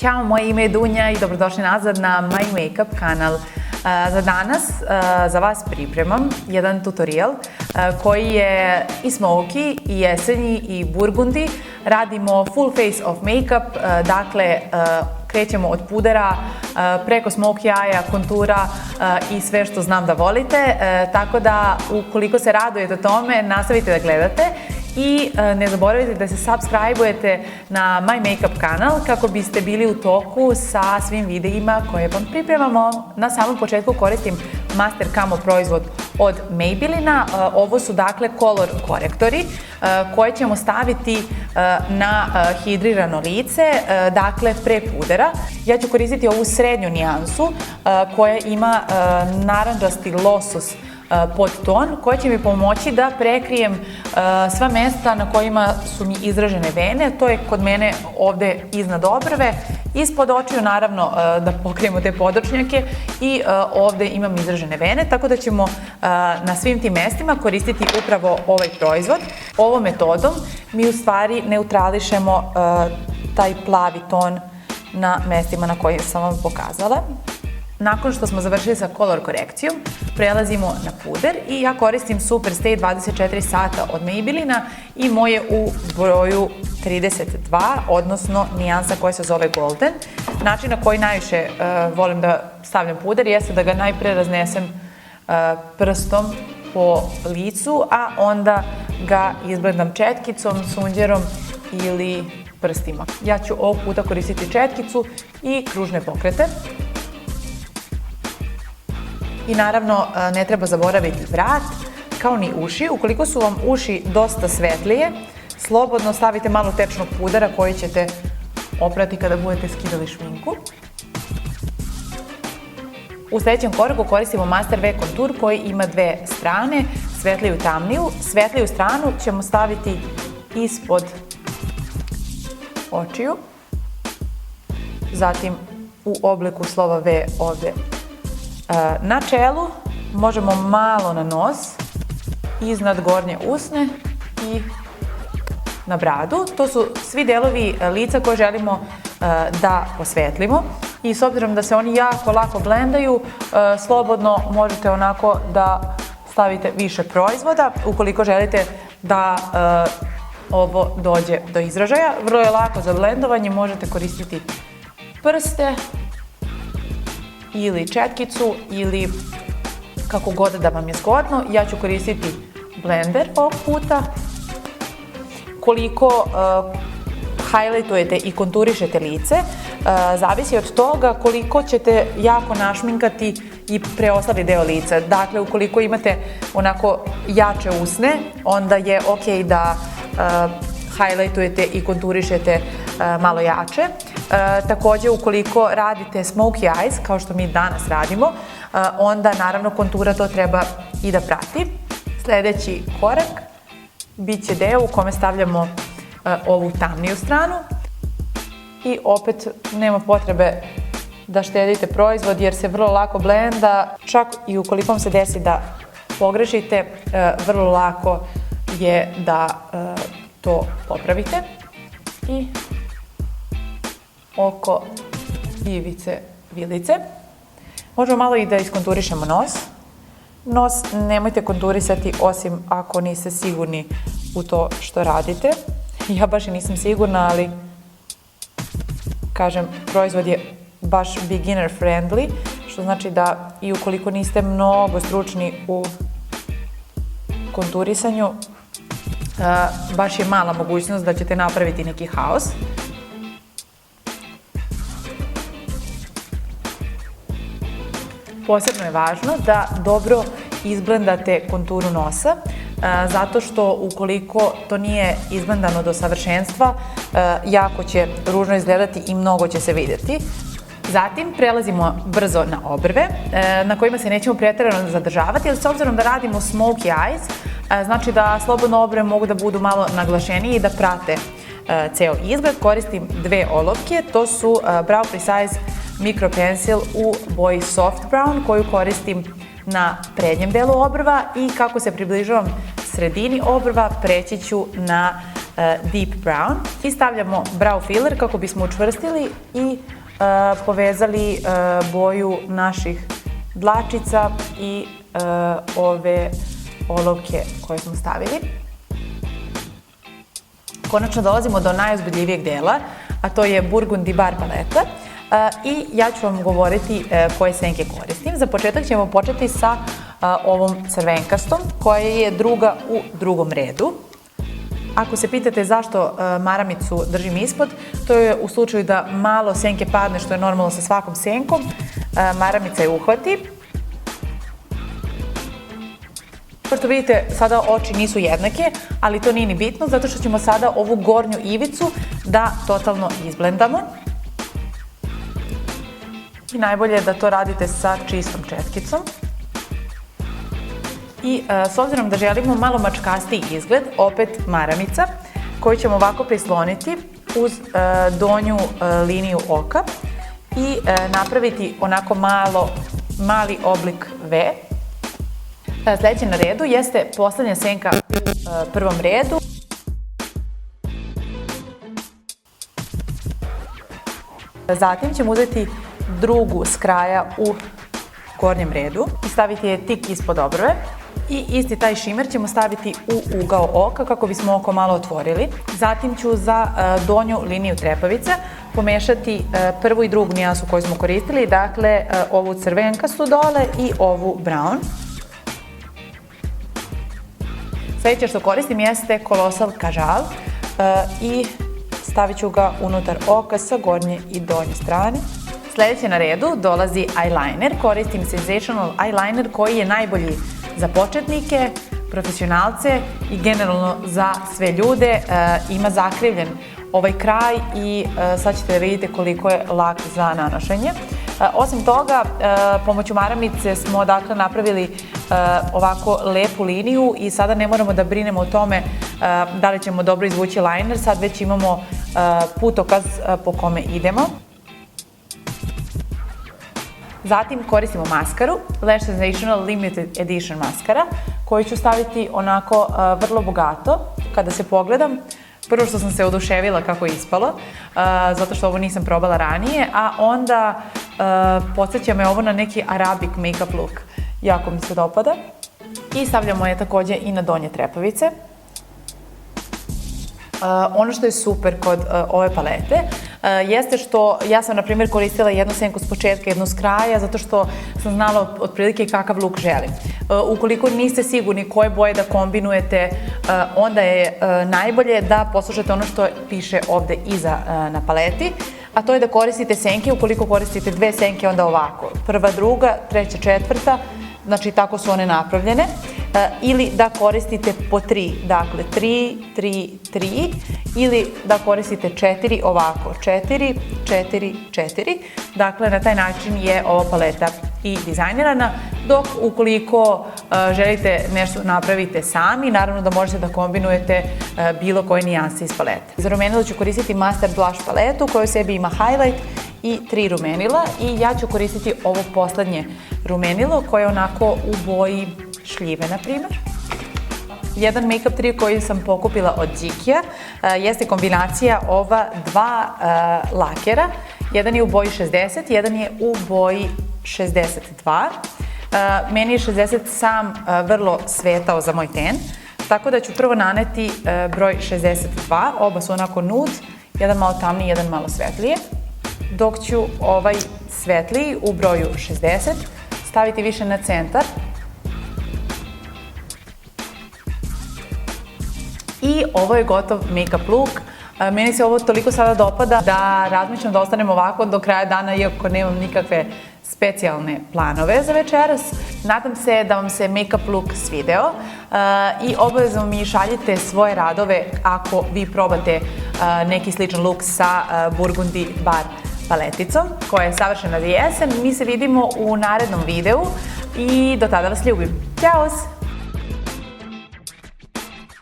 Ćao, moje ime je Dunja i dobrodošli nazad na My Makeup kanal. Za danas za vas pripremam jedan tutorial koji je i smoky, i jesenji, i burgundi. Radimo full face of makeup, dakle krećemo od pudera preko smoky eyeja, kontura i sve što znam da volite. Tako da ukoliko se radujete tome, nastavite da gledate. I ne zaboravite da se subscribe-ujete na My Makeup kanal kako biste bili u toku sa svim videima koje vam pripremamo. Na samom početku koristim Master Camo proizvod od Maybellina. Ovo su dakle color korektori koje ćemo staviti na hidrirano lice, dakle pre pudera. Ja ću koristiti ovu srednju nijansu koja ima narandžasti losos podton, koji će mi pomoći da prekrijem sva mesta na kojima su mi izražene vene. To je kod mene ovde iznad obrve, ispod očiju naravno da pokrijemo te podočnjake i ovde imam izražene vene, tako da ćemo na svim tim mestima koristiti upravo ovaj proizvod. Ovom metodom mi u stvari neutrališemo taj plavi ton na mestima na koje sam vam pokazala. Nakon što smo završili sa color korekcijom, prelazimo na puder i ja koristim Superstay 24 sata od Maybellina i moje u broju 32, odnosno nijansa koja se zove Golden. Način na koji najviše volim da stavljam puder jeste da ga najpre raznesem prstom po licu, a onda ga izblendam četkicom, sunđerom ili prstima. Ja ću ovog puta koristiti četkicu i kružne pokrete. I naravno ne treba zaboraviti vrat, kao ni uši. Ukoliko su vam uši dosta svetlije, slobodno stavite malo tečnog pudera koji ćete oprati kada budete skidali šminku. U sljedećem koraku koristimo Master V kontur koji ima dve strane, svetliju i tamniju. Svetliju stranu ćemo staviti ispod očiju, zatim u obliku slova V ovde na čelu, možemo malo na nos, iznad gornje usne i na bradu. To su svi delovi lica koje želimo da osvetlimo i s obzirom da se oni jako lako blendaju, slobodno možete onako da stavite više proizvoda ukoliko želite da ovo dođe do izražaja. Vrlo je lako za blendovanje, možete koristiti prste ili četkicu ili kako god da vam je zgodno. Ja ću koristiti blender ovog puta. Koliko highlightujete i konturišete lice, zavisi od toga koliko ćete jako našminkati i preostali deo lica. Dakle, ukoliko imate onako jače usne, onda je ok da highlightujete i konturišete malo jače. Takođe, ukoliko radite smoky eyes, kao što mi danas radimo, onda naravno kontura to treba i da prati. Sljedeći korak bit će deo u kome stavljamo ovu tamniju stranu i opet nema potrebe da štedite proizvod jer se vrlo lako blenda, čak i ukoliko vam se desi da pogrešite, vrlo lako je da to popravite. I oko ivice vilice. Možemo malo i da iskonturišemo nos. Nos nemojte konturisati osim ako niste sigurni u to što radite. Ja baš i nisam sigurna, ali kažem, proizvod je baš beginner friendly, što znači da i ukoliko niste mnogo stručni u konturisanju, baš je mala mogućnost da ćete napraviti neki haos. Posebno je važno da dobro izblendate konturu nosa, zato što ukoliko to nije izblendano do savršenstva, jako će ružno izgledati i mnogo će se vidjeti. Zatim prelazimo brzo na obrve, na kojima se nećemo pretjerano zadržavati, ali s obzirom da radimo smoky eyes, znači da slobodno obrve mogu da budu malo naglašenije i da prate ceo izgled. Koristim dve olovke, to su Brow Precise Micro Pencil u boji Soft Brown koju koristim na prednjem delu obrva i kako se približavam sredini obrva preći ću na Deep Brown i stavljamo brow filler kako bismo učvrstili i povezali boju naših dlačica i ove olovke koje smo stavili. Konačno dolazimo do najuzbudljivijeg dela, a to je Burgundy Bar paleta i ja ću vam govoriti koje senke koristim. Za početak ćemo početi sa ovom crvenkastom koja je druga u drugom redu. Ako se pitate zašto maramicu držim ispod, to je u slučaju da malo senke padne, što je normalno sa svakom senkom, maramica je uhvati. Kao što vidite, sada oči nisu jednake, ali to nije ni bitno, zato što ćemo sada ovu gornju ivicu da totalno izblendamo. I najbolje je da to radite sa čistom četkicom. I s obzirom da želimo malo mačkastiji izgled, opet maramica, koju ćemo ovako prisloniti uz donju liniju oka i napraviti onako mali oblik V. Sljedeće na redu jeste poslednja senka u prvom redu. Zatim ćemo uzeti drugu s kraja u gornjem redu i staviti je tik ispod obrve. I isti taj šimer ćemo staviti u ugao oka kako bismo oko malo otvorili. Zatim ću za donju liniju trepavice pomešati prvu i drugu nijansu koju smo koristili, dakle ovu crvenkastu dole i ovu brown. Sljedeće što koristim jeste Colossal Kajal i stavit ću ga unutar oka sa gornje i donje strane. Sljedeće na redu dolazi eyeliner. Koristim Sensational eyeliner koji je najbolji za početnike, profesionalce i generalno za sve ljude. Ima zakrivljen ovaj kraj i sad ćete da vidite koliko je lak za nanošenje. Osim toga, pomoću maramice smo dakle napravili ovako lepu liniju i sada ne moramo da brinemo o tome da li ćemo dobro izvući liner, sad već imamo putokaz po kome idemo. Zatim koristimo maskaru, Lash Sensational Limited Edition maskara, koju ću staviti onako vrlo bogato. Kada se pogledam, prvo što sam se oduševila kako je ispalo, zato što ovo nisam probala ranije, a onda podsjeća me ovo na neki Arabic make-up look. Jako mi se dopada. I stavljamo je također i na donje trepavice. Ono što je super kod ove palete jeste što ja sam na primjer koristila jednu senku s početka, jednu s kraja, zato što sam znala otprilike kakav luk želim. Ukoliko niste sigurni koje boje da kombinujete, onda je najbolje da poslušate ono što piše ovde iza na paleti, a to je da koristite senke. Ukoliko koristite dve senke, onda ovako, prva, druga, treća, četvrta, znači tako su one napravljene. Ili da koristite po 3, dakle 3, 3, 3, ili da koristite 4 ovako, 4, 4, 4. Dakle, na taj način je ova paleta i dizajnirana, dok ukoliko želite nešto napravite sami, naravno da možete da kombinujete bilo koje nijanse iz palete. Za rumenilo ću koristiti Master Blush paletu koja u sebi ima highlight i 3 rumenila i ja ću koristiti ovo poslednje rumenilo koje je onako u boji šljive, na primjer. Jedan make-up trik koji sam pokupila od Dikija jeste kombinacija ova dva lakera. Jedan je u boji 60, jedan je u boji 62. Meni je 60 sam vrlo svetao za moj ten, tako da ću prvo naneti broj 62, oba su onako nude, jedan malo tamniji, jedan malo svetlije, dok ću ovaj svetliji u broju 60 staviti više na centar. I ovo je gotov make-up look. Meni se ovo toliko sada dopada da razmišljam da ostanem ovako do kraja dana, iako nemam nikakve specijalne planove za večeras. Nadam se da vam se make-up look svideo i obavezno mi šaljite svoje radove ako vi probate neki sličan look sa Burgundy Bar paleticom koja je savršena za jesen. Mi se vidimo u narednom videu i do tada vas ljubim. Ćao!